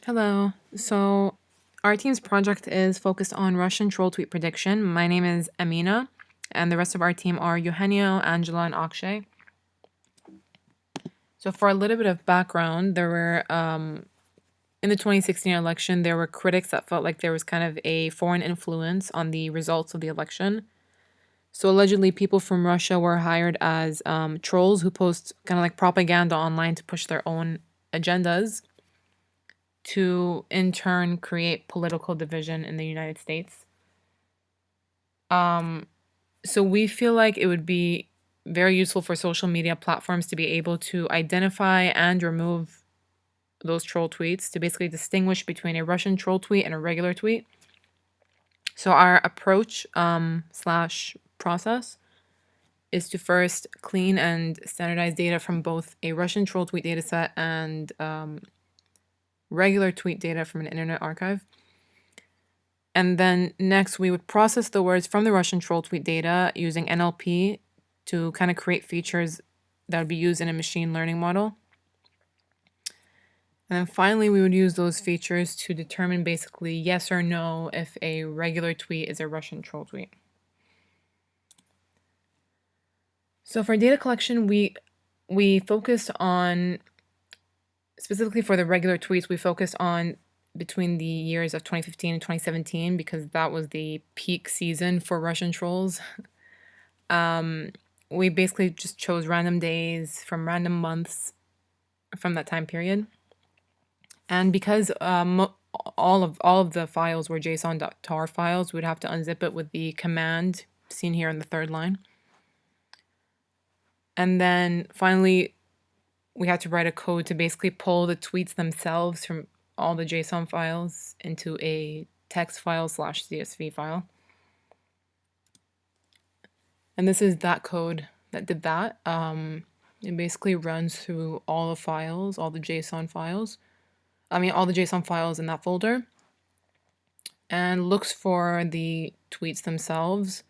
Hello. So, our team's project is focused on Russian troll tweet prediction. My name is Amina, and the rest of our team are Eugenio, Angela, and Akshay. So, for a little bit of background, there were in the 2016 election, there were critics that felt like there was kind of a foreign influence on the results of the election. So, allegedly, people from Russia were hired as trolls who post kind of like propaganda online to push their own agendas to in turn create political division in the United States. So we feel like it would be very useful for social media platforms to be able to identify and remove those troll tweets to basically distinguish between a Russian troll tweet and a regular tweet. So our approach slash process is to first clean and standardize data from both a Russian troll tweet dataset and regular tweet data from an internet archive. And then next, we would process the words from the Russian troll tweet data using NLP to kind of create features that would be used in a machine learning model. And then finally, we would use those features to determine basically yes or no if a regular tweet is a Russian troll tweet. So for data collection, we focused on, specifically for the regular tweets, we focused on between the years of 2015 and 2017 because that was the peak season for Russian trolls. We basically just chose random days from random months from that time period. And because all of the files were JSON.tar files, we'd have to unzip it with the command seen here in the third line. And then finally, we had to write a code to basically pull the tweets themselves from all the JSON files into a text file slash CSV file. And this is that code that did that. It basically runs through all the files, all the JSON files. All the JSON files in that folder, and looks for the tweets themselves,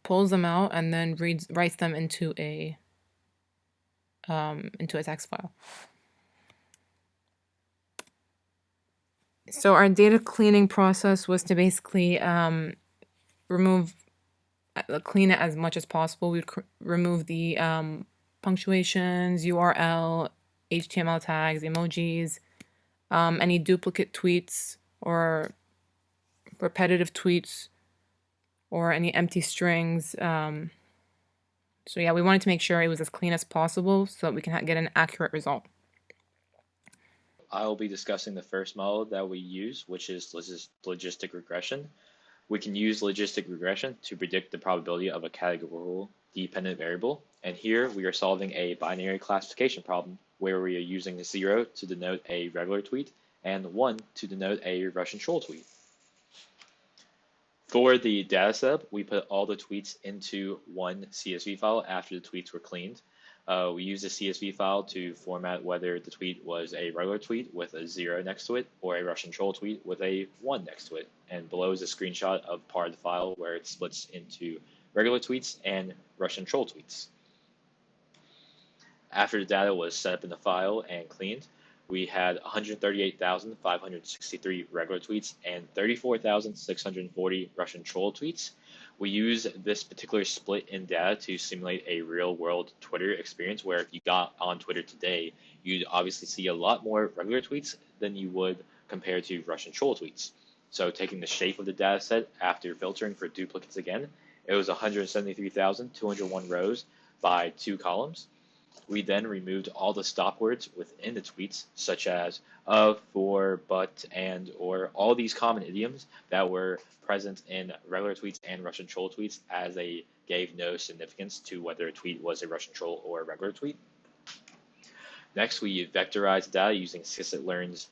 pulls them out, and then writes them into a text file. So our data cleaning process was to basically clean it as much as possible. We'd remove the punctuations, URL, HTML tags, emojis, any duplicate tweets or repetitive tweets or any empty strings. So yeah, we wanted to make sure it was as clean as possible so that we can get an accurate result. I will be discussing the first model that we use, which is logistic regression. We can use logistic regression to predict the probability of a categorical dependent variable. And here we are solving a binary classification problem where we are using 0 to denote a regular tweet and 1 to denote a Russian troll tweet. For the data setup, we put all the tweets into one CSV file after the tweets were cleaned. We use the CSV file to format whether the tweet was a regular tweet with a 0 next to it or a Russian troll tweet with a 1 next to it. And below is a screenshot of part of the file where it splits into regular tweets and Russian troll tweets. After the data was set up in the file and cleaned, we had 138,563 regular tweets and 34,640 Russian troll tweets. We use this particular split in data to simulate a real-world Twitter experience where if you got on Twitter today, you'd obviously see a lot more regular tweets than you would compared to Russian troll tweets. So taking the shape of the data set after filtering for duplicates again, it was 173,201 rows by 2 columns. We then removed all the stop words within the tweets, such as of, for, but, and, or, all these common idioms that were present in regular tweets and Russian troll tweets, as they gave no significance to whether a tweet was a Russian troll or a regular tweet. Next, we vectorized data using scikit-learn's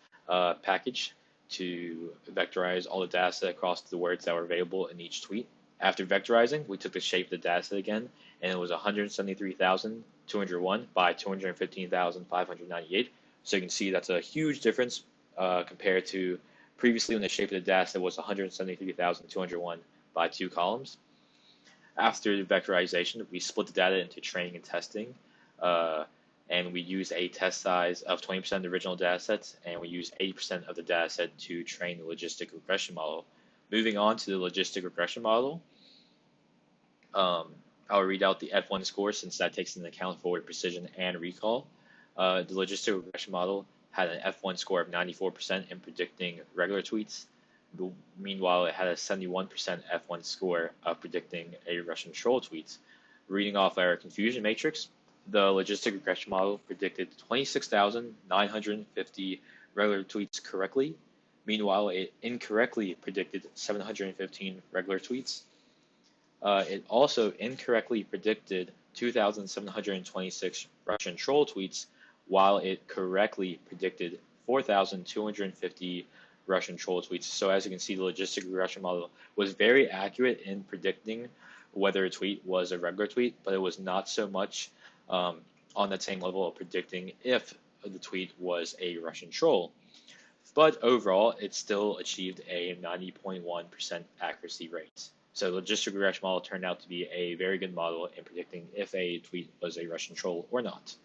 package to vectorize all the data set across the words that were available in each tweet. After vectorizing, we took the shape of the data set again, and it was 173,201 by 215,598. So you can see that's a huge difference compared to previously when the shape of the data set was 173,201 by 2 columns. After the vectorization, we split the data into training and testing. and we use a test size of 20% of the original datasets, and we use 80% of the dataset to train the logistic regression model. Moving on to the logistic regression model, I'll read out the F1 score since that takes into account forward precision and recall. The logistic regression model had an F1 score of 94% in predicting regular tweets. Meanwhile, it had a 71% F1 score of predicting a Russian troll tweet. Reading off our confusion matrix, the logistic regression model predicted 26,950 regular tweets correctly. Meanwhile, it incorrectly predicted 715 regular tweets. It also incorrectly predicted 2,726 Russian troll tweets, while it correctly predicted 4,250 Russian troll tweets. So as you can see, the logistic regression model was very accurate in predicting whether a tweet was a regular tweet, but it was not so much on that same level of predicting if the tweet was a Russian troll. But overall, it still achieved a 90.1% accuracy rate. So the logistic regression model turned out to be a very good model in predicting if a tweet was a Russian troll or not.